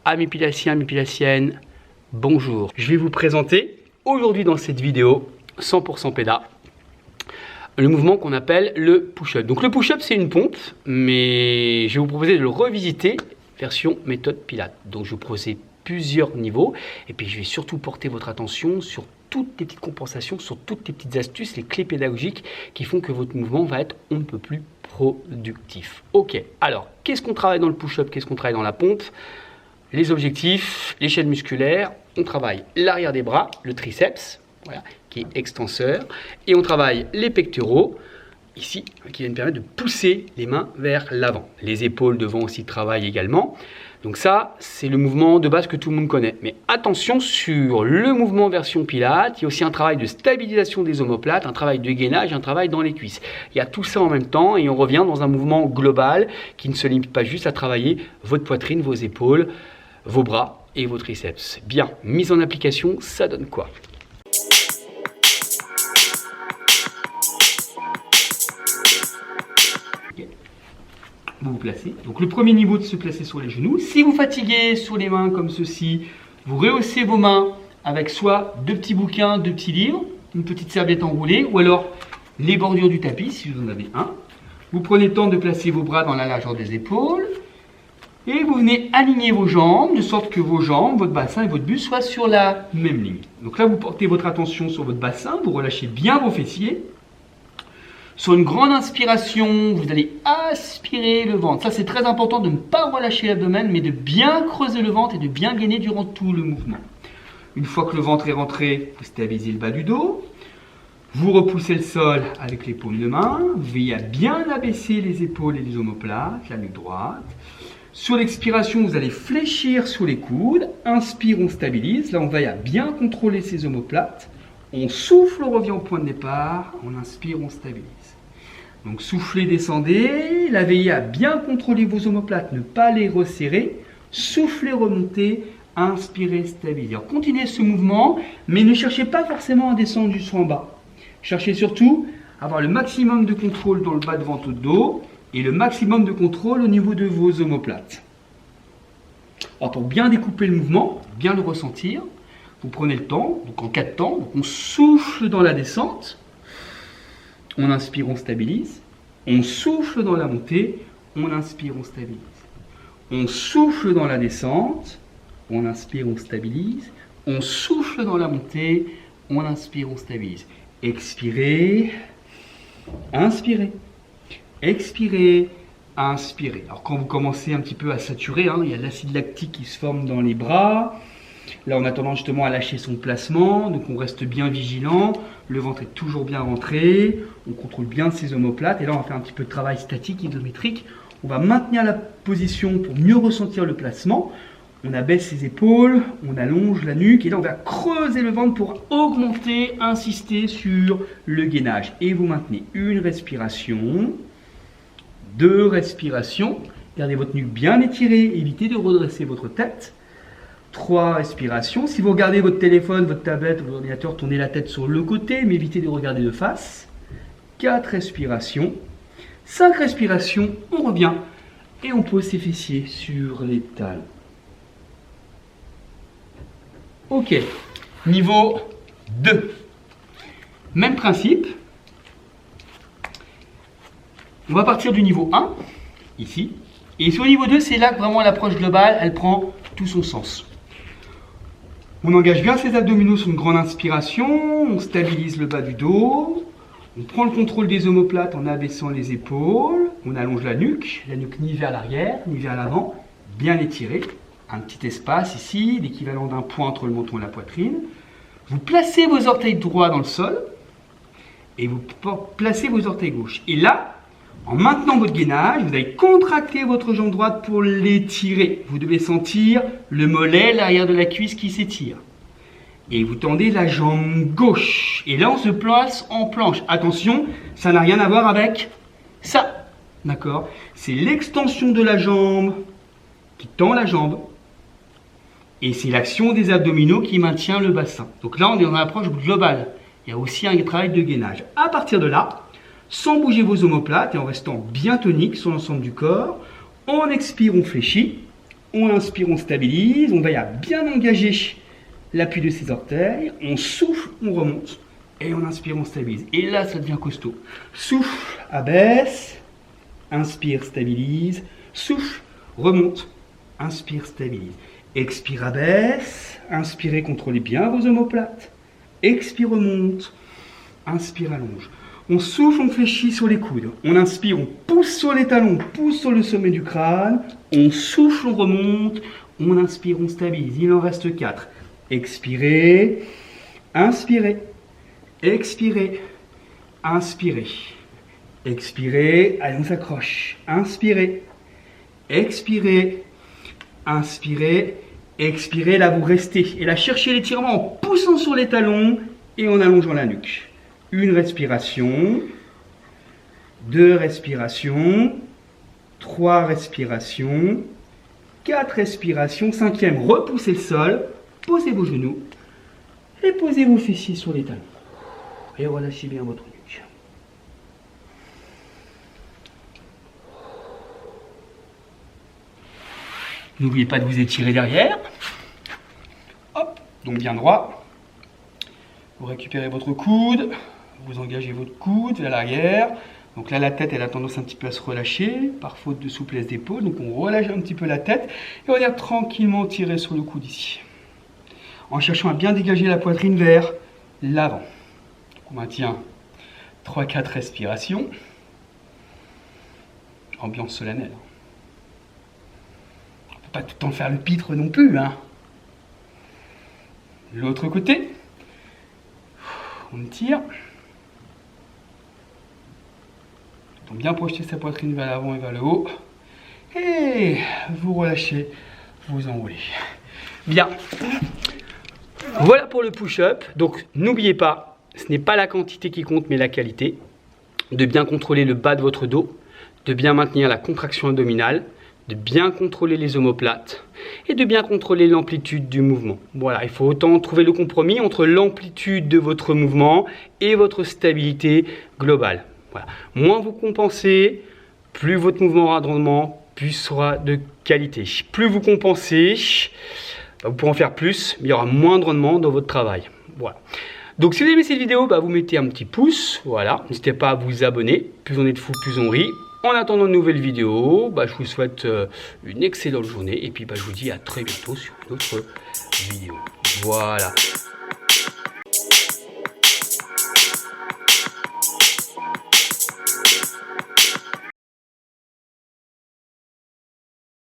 Amis pilaciens, amis pilaciennes, bonjour. Je vais vous présenter aujourd'hui dans cette vidéo 100% péda le mouvement qu'on appelle le push-up. Donc le push-up c'est une pompe, mais je vais vous proposer de le revisiter version méthode Pilates. Donc je vais vous proposer plusieurs niveaux et puis je vais surtout porter votre attention sur toutes les petites compensations, sur toutes les petites astuces, les clés pédagogiques qui font que votre mouvement va être on ne peut plus productif. Ok, alors qu'est-ce qu'on travaille dans le push-up, qu'est-ce qu'on travaille dans la pompe? Les objectifs, les chaînes musculaires, on travaille l'arrière des bras, le triceps, voilà, qui est extenseur, et on travaille les pectoraux, ici, qui viennent permettre de pousser les mains vers l'avant. Les épaules devant aussi travaillent également. Donc ça, c'est le mouvement de base que tout le monde connaît. Mais attention sur le mouvement version Pilates, il y a aussi un travail de stabilisation des omoplates, un travail de gainage, un travail dans les cuisses. Il y a tout ça en même temps et on revient dans un mouvement global qui ne se limite pas juste à travailler votre poitrine, vos épaules, vos bras et vos triceps. Bien, mise en application, ça donne quoi? Vous vous placez. Donc le premier niveau de se placer sur les genoux. Si vous fatiguez sur les mains comme ceci, vous rehaussez vos mains avec soit deux petits bouquins, deux petits livres, une petite serviette enroulée ou alors les bordures du tapis si vous en avez un. Vous prenez le temps de placer vos bras dans la largeur des épaules et vous venez aligner vos jambes de sorte que vos jambes, votre bassin et votre buste soient sur la même ligne. Donc là vous portez votre attention sur votre bassin, vous relâchez bien vos fessiers. Sur une grande inspiration, vous allez aspirer le ventre. Ça, c'est très important de ne pas relâcher l'abdomen, mais de bien creuser le ventre et de bien gainer durant tout le mouvement. Une fois que le ventre est rentré, vous stabilisez le bas du dos. Vous repoussez le sol avec les paumes de main. Vous veillez à bien abaisser les épaules et les omoplates, la nuque droite. Sur l'expiration, vous allez fléchir sur les coudes. Inspire, on stabilise. Là, on veille à bien contrôler ses omoplates. On souffle, on revient au point de départ. On inspire, on stabilise. Donc soufflez, descendez, la veillez à bien contrôler vos omoplates, ne pas les resserrer. Soufflez, remontez, inspirez, stabilisez. Alors continuez ce mouvement, mais ne cherchez pas forcément à descendre jusqu'en bas. Cherchez surtout à avoir le maximum de contrôle dans le bas de ventre de dos et le maximum de contrôle au niveau de vos omoplates. Alors pour bien découper le mouvement, bien le ressentir, vous prenez le temps, donc en 4 temps, donc on souffle dans la descente. On inspire, on stabilise. On souffle dans la montée. On inspire, on stabilise. On souffle dans la descente. On inspire, on stabilise. On souffle dans la montée. On inspire, on stabilise. Expirez. Inspirez. Expirez. Inspirez. Alors quand vous commencez un petit peu à saturer, il y a l'acide lactique qui se forme dans les bras. Là, on a tendance justement à lâcher son placement, donc on reste bien vigilant. Le ventre est toujours bien rentré, on contrôle bien ses omoplates. Et là, on va faire un petit peu de travail statique, isométrique. On va maintenir la position pour mieux ressentir le placement. On abaisse ses épaules, on allonge la nuque. Et là, on va creuser le ventre pour augmenter, insister sur le gainage. Et vous maintenez une respiration, 2 respirations. Gardez votre nuque bien étirée, évitez de redresser votre tête. 3 respirations. Si vous regardez votre téléphone, votre tablette ou votre ordinateur, tournez la tête sur le côté, mais évitez de regarder de face. 4 respirations. 5 respirations. On revient et on pose ses fessiers sur les talons. Ok. Niveau 2. Même principe. On va partir du niveau 1, ici. Et sur le niveau 2, c'est là que vraiment l'approche globale, elle prend tout son sens. On engage bien ses abdominaux sur une grande inspiration, on stabilise le bas du dos, on prend le contrôle des omoplates en abaissant les épaules, on allonge la nuque ni vers l'arrière, ni vers l'avant, bien étirée. Un petit espace ici, l'équivalent d'un point entre le menton et la poitrine. Vous placez vos orteils droits dans le sol et vous placez vos orteils gauches. Et là, en maintenant votre gainage, vous allez contracter votre jambe droite pour l'étirer. Vous devez sentir le mollet, l'arrière de la cuisse qui s'étire. Et vous tendez la jambe gauche. Et là, on se place en planche. Attention, ça n'a rien à voir avec ça. D'accord? C'est l'extension de la jambe qui tend la jambe. Et c'est l'action des abdominaux qui maintient le bassin. Donc là, on est dans une approche globale. Il y a aussi un travail de gainage. À partir de là, sans bouger vos omoplates et en restant bien tonique sur l'ensemble du corps, on expire, on fléchit. On inspire, on stabilise. On veille à bien engager l'appui de ses orteils. On souffle, on remonte. Et on inspire, on stabilise. Et là, ça devient costaud. Souffle, abaisse. Inspire, stabilise. Souffle, remonte. Inspire, stabilise. Expire, abaisse. Inspirez, contrôlez bien vos omoplates. Expire, remonte. Inspire, allonge. On souffle, on fléchit sur les coudes. On inspire, on pousse sur les talons, on pousse sur le sommet du crâne. On souffle, on remonte. On inspire, on stabilise. Il en reste 4. Expirez. Inspirez. Expirez. Inspirez. Expirez. Allez, on s'accroche. Inspirez. Expirez. Inspirez. Expirez. Là, vous restez. Et là, cherchez l'étirement en poussant sur les talons et en allongeant la nuque. Une respiration, 2 respirations, 3 respirations, 4 respirations, 5e, repoussez le sol, posez vos genoux et posez vos fessiers sur les talons. Et relâchez bien votre nuque. N'oubliez pas de vous étirer derrière. Hop, donc bien droit. Vous récupérez votre coude. Vous engagez votre coude vers l'arrière. Donc là, la tête, elle a tendance un petit peu à se relâcher, par faute de souplesse d'épaule. Donc on relâche un petit peu la tête et on vient tranquillement tirer sur le coude ici. En cherchant à bien dégager la poitrine vers l'avant. On maintient 3-4 respirations. Ambiance solennelle. On ne peut pas tout le temps faire le pitre non plus, hein. L'autre côté. On tire. Donc bien projeter sa poitrine vers l'avant et vers le haut. Et vous relâchez, vous enroulez. Bien. Voilà pour le push-up. Donc n'oubliez pas, ce n'est pas la quantité qui compte, mais la qualité. De bien contrôler le bas de votre dos, de bien maintenir la contraction abdominale, de bien contrôler les omoplates et de bien contrôler l'amplitude du mouvement. Voilà, il faut autant trouver le compromis entre l'amplitude de votre mouvement et votre stabilité globale. Voilà. Moins vous compensez, plus votre mouvement aura de rendement, plus sera de qualité. Plus vous compensez, vous pourrez en faire plus, mais il y aura moins de rendement dans votre travail. Voilà. Donc si vous aimez cette vidéo, vous mettez un petit pouce. Voilà. N'hésitez pas à vous abonner. Plus on est de fous, plus on rit. En attendant une nouvelle vidéo, je vous souhaite une excellente journée. Et puis je vous dis à très bientôt sur une autre vidéo. Voilà.